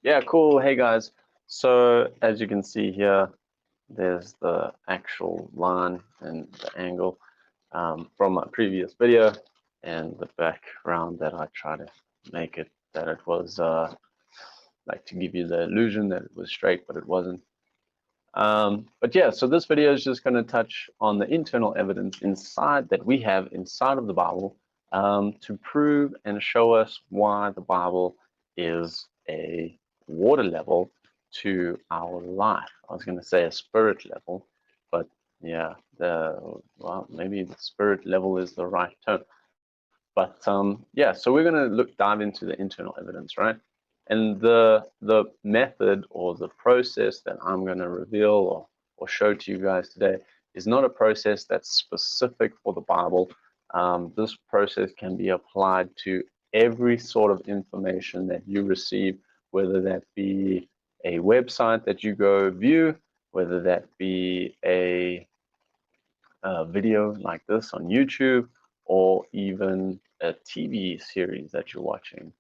Yeah, cool. Hey guys. So as you can see here, there's the actual line and the angle from my previous video, and the background that I try to make it that it was like to give you the illusion that it was straight, but it wasn't. But yeah, so this video is just going to touch on the internal evidence inside that we have inside of the Bible to prove and show us why the Bible is a water level to our life. I was going to say a spirit level, but yeah, well, maybe the spirit level is the right term. But yeah, so we're going to dive into the internal evidence, right? And the method or the process that I'm going to reveal or show to you guys today is not a process that's specific for the Bible. This process can be applied to every sort of information that you receive, whether that be a website that you go view, whether that be a video like this on YouTube, or even a TV series that you're watching.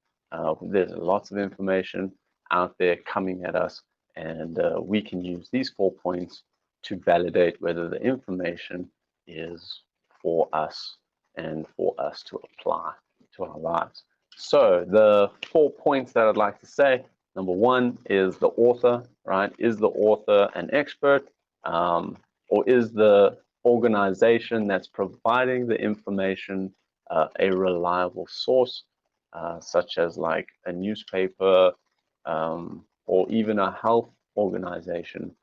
There's lots of information out there coming at us, and we can use these 4 points to validate whether the information is for us and for us to apply to our lives. So the 4 points that I'd like to say, number one is the author, right? Is the author an expert, or is the organization that's providing the information a reliable source, such as like a newspaper or even a health organization?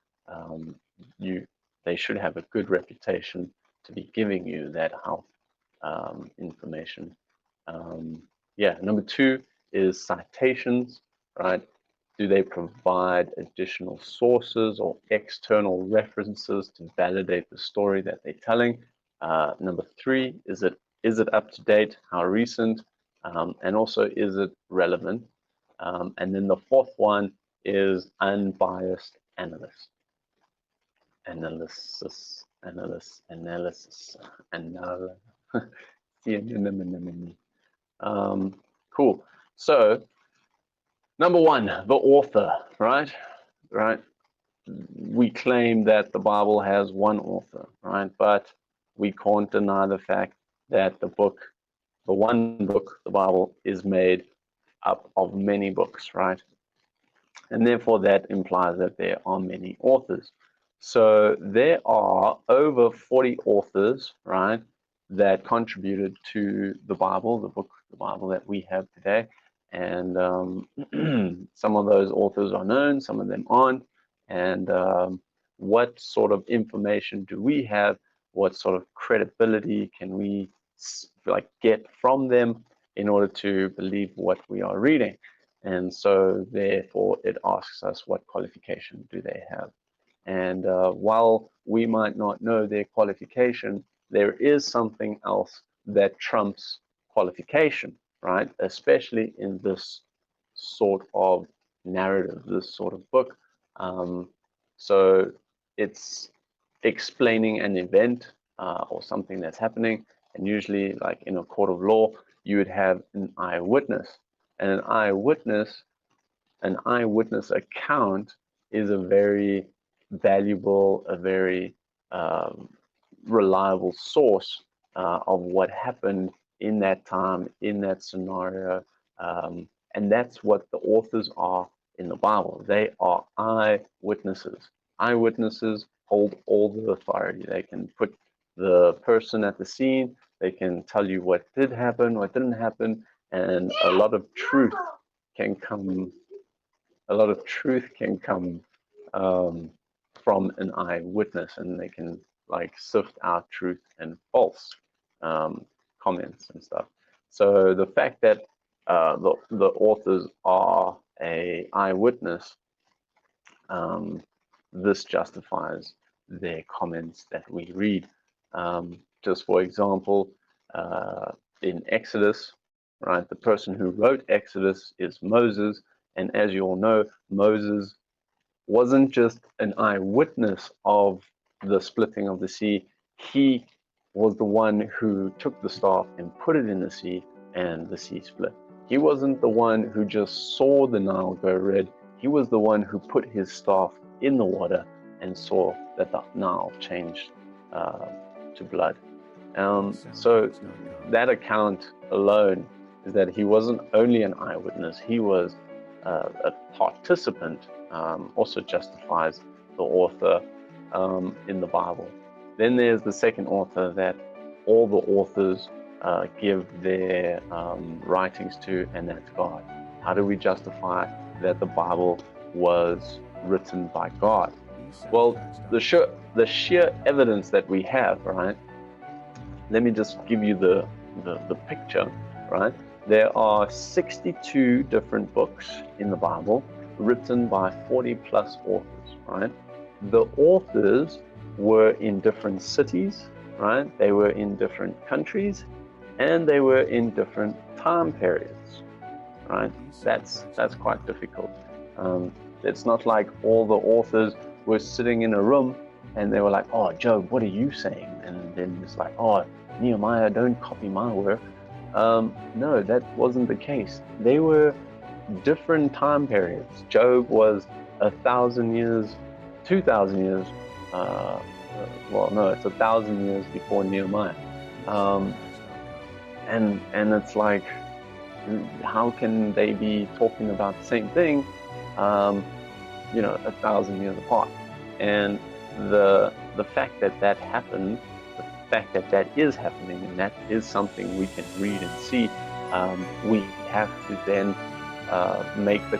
They should have a good reputation to be giving you that health information. Yeah, number two is citations, right? Do they provide additional sources or external references to validate the story that they're telling? Number three, is it up to date? How recent? And also, is it relevant? And then the fourth one is unbiased analysis. Cool. So number one, the author, right? We claim that the Bible has one author, right? But we can't deny the fact that the one book, the Bible, is made up of many books, right? And therefore that implies that there are many authors. So there are over 40 authors, right, that contributed to the Bible, the Bible that we have today. And some of those authors are known, some of them aren't. And what sort of information do we have? What sort of credibility can we like get from them in order to believe what we are reading? And so therefore it asks us, what qualification do they have? And while we might not know their qualification, there is something else that trumps qualification, right? Especially in this sort of narrative, this sort of book. So it's explaining an event or something that's happening. And usually, like in a court of law, you would have an eyewitness. And an eyewitness account is a very valuable, a very reliable source of what happened in that time, in that scenario. And that's what the authors are in the Bible. They are eyewitnesses. Eyewitnesses hold all the authority. They can put the person at the scene. They can tell you what did happen, what didn't happen, and a lot of truth can come. From an eyewitness, and they can like sift out truth and false comments and stuff. So the fact that the authors are a eyewitness, this justifies their comments that we read. Just for example, in Exodus, right, the person who wrote Exodus is Moses, and as you all know, Moses wasn't just an eyewitness of the splitting of the sea. He was the one who took the staff and put it in the sea, and the sea split. He wasn't the one who just saw the Nile go red. he was the one who put his staff in the water and saw that the Nile changed to blood. So that account alone is that he wasn't only an eyewitness, he was a participant, also justifies the author in the Bible. Then there's the second author that all the authors give their writings to, and that's God. How do we justify that the Bible was written by God? Well, the sheer evidence that we have, right? Let me just give you the picture, right? There are 62 different books in the Bible written by 40 plus authors, right? The authors were in different cities, right? They were in different countries, and they were in different time periods, right? That's quite difficult. It's not like all the authors were sitting in a room and they were like, oh, Job, what are you saying? And then it's like, oh, Nehemiah, don't copy my work. No, that wasn't the case. They were different time periods. Job was 1,000 years, 2,000 years, well, no, it's 1,000 years before Nehemiah. And it's like, how can they be talking about the same thing, 1,000 years apart? And the fact that that happened, the fact that that is happening, and that is something we can read and see, we have to then make the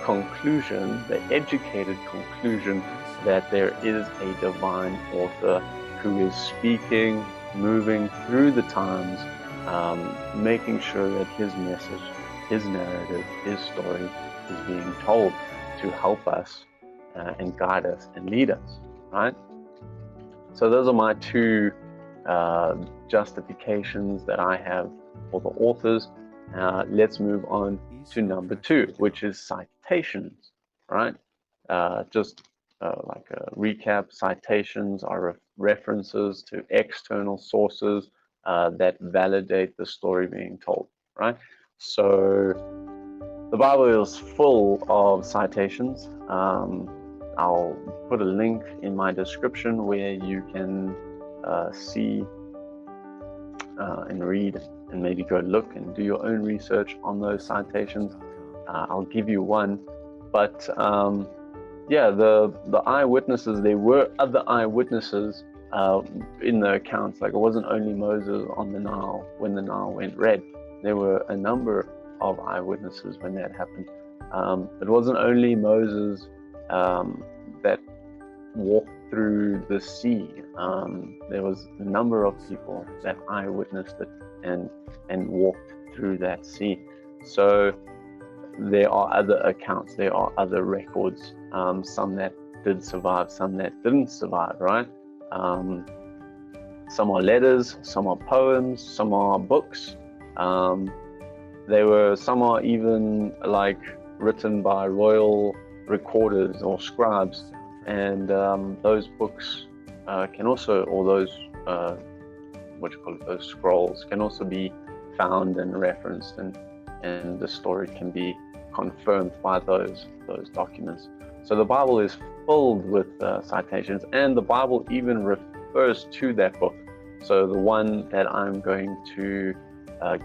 conclusion, the educated conclusion, that there is a divine author who is speaking, moving through the times, making sure that his message, his narrative, his story is being told to help us and guide us and lead us, right? So those are my two justifications that I have for the authors. Let's move on to number two, which is citations, right? Just like a recap, citations are references to external sources that validate the story being told, right? So the Bible is full of citations. I'll put a link in my description where you can see and read and maybe go look and do your own research on those citations. I'll give you one, but yeah, the eyewitnesses, there were other eyewitnesses in the accounts. Like, it wasn't only Moses on the Nile when the Nile went red. There were a number of eyewitnesses when that happened. It wasn't only Moses that walked through the sea. There was a number of people that eyewitnessed it and walked through that sea. So there are other accounts, there are other records, some that did survive, some that didn't survive, right? Some are letters, some are poems, some are books. Some are even like written by royal recorders or scribes, and those books can also, or those those scrolls can also be found and referenced, and the story can be confirmed by those documents. So the Bible is filled with citations, and the Bible even refers to that book. So the one that I'm going to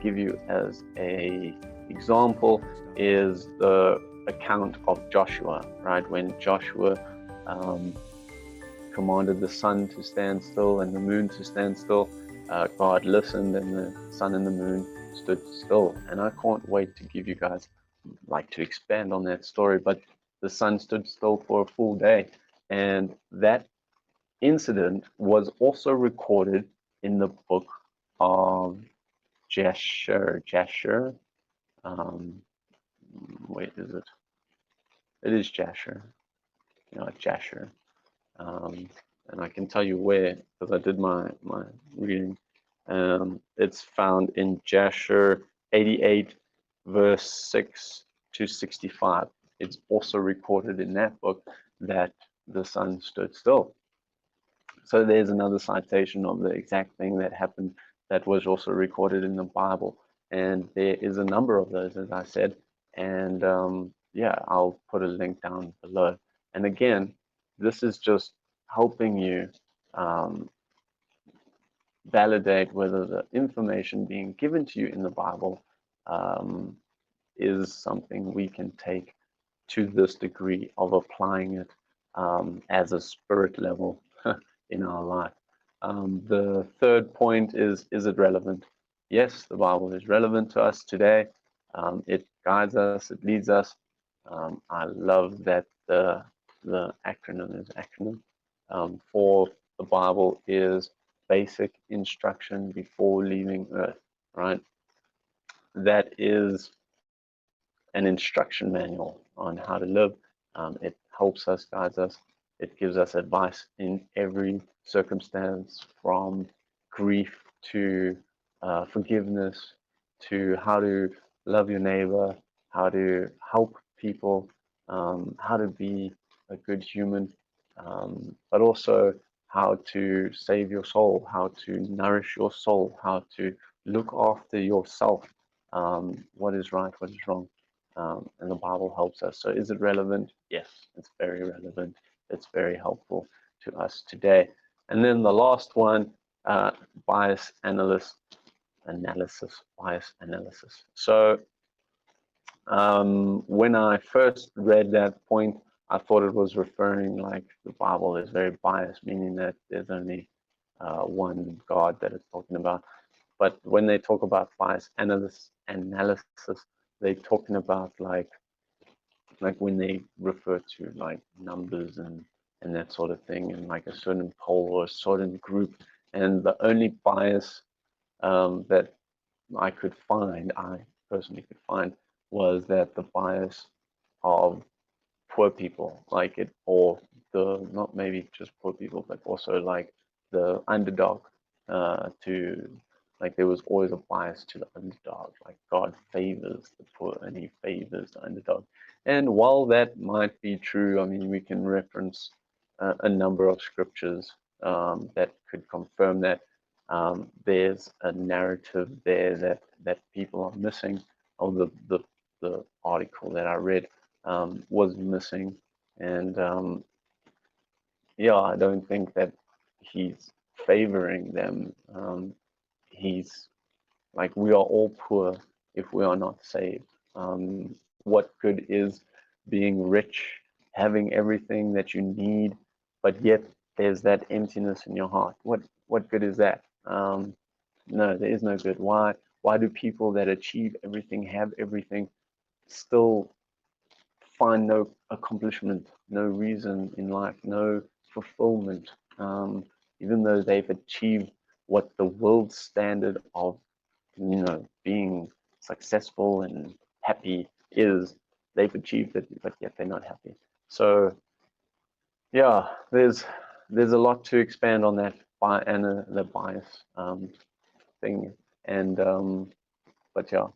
give you as a example is the account of Joshua, right? When Joshua commanded the sun to stand still and the moon to stand still, God listened and the sun and the moon stood still. And I can't wait to give you guys, like, to expand on that story, but the sun stood still for a full day. And that incident was also recorded in the book of Jasher. Wait, is it? It is Jasher. Jasher. And I can tell you where, because I did my reading. It's found in Jasher 88, verse 6 to 65. It's also recorded in that book that the sun stood still. So there's another citation of the exact thing that happened that was also recorded in the Bible. And there is a number of those, as I said. And yeah, I'll put a link down below. And again, this is just helping you validate whether the information being given to you in the Bible is something we can take to this degree of applying it as a spirit level in our life. The third point is it relevant? Yes, the Bible is relevant to us today. It guides us, it leads us. I love that the acronym for the Bible is basic instruction before leaving earth, right? That is an instruction manual on how to live. It helps us, guides us. It gives us advice in every circumstance, from grief to forgiveness, to how to love your neighbor, how to help people, how to be a good human, but also how to save your soul, how to nourish your soul, how to look after yourself, what is right, what is wrong. And the Bible helps us. So is it relevant? Yes, it's very relevant. It's very helpful to us today. And then the last one, bias analysis, bias analysis. So when I first read that point, I thought it was referring like the Bible is very biased, meaning that there's only one God that it's talking about. But when they talk about bias analysis, they're talking about like when they refer to like numbers and that sort of thing, and like a certain poll or a certain group. And the only bias that I personally could find, was that the bias of poor people, like it, or the, not maybe just poor people, but also like the underdog, to, like there was always a bias to the underdog, like God favors the poor and he favors the underdog. And while that might be true, I mean, we can reference a number of scriptures that could confirm that. There's a narrative there that people are missing, or the article that I read was missing. And yeah, I don't think that he's favoring them. He's like, we are all poor if we are not saved. What good is being rich, having everything that you need, but yet there's that emptiness in your heart? What good is that? No, there is no good. Why do people that achieve everything, have everything, still find no accomplishment, no reason in life, no fulfillment, even though they've achieved what the world standard of, being successful and happy is? They've achieved it, but yet they're not happy. So yeah, there's a lot to expand on that the bias thing. And but yeah,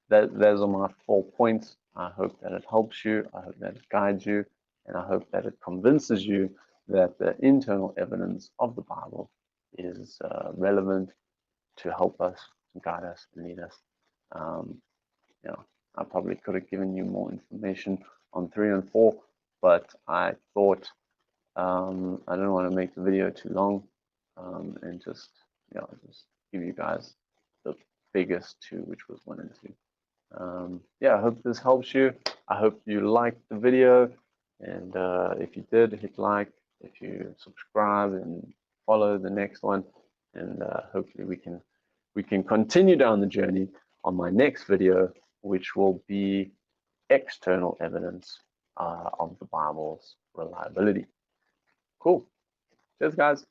those are my 4 points. I hope that it helps you. I hope that it guides you, and I hope that it convinces you that the internal evidence of the Bible is relevant to help us, to guide us, and lead us. Um, I probably could have given you more information on 3 and 4, but I thought I don't want to make the video too long, and just give you guys the biggest 2, which was 1 and 2. Yeah, I hope this helps you. I hope you liked the video, and if you did, hit like. If you subscribe and follow the next one, and hopefully we can continue down the journey on my next video, which will be external evidence of the Bible's reliability. Cool. Cheers, guys.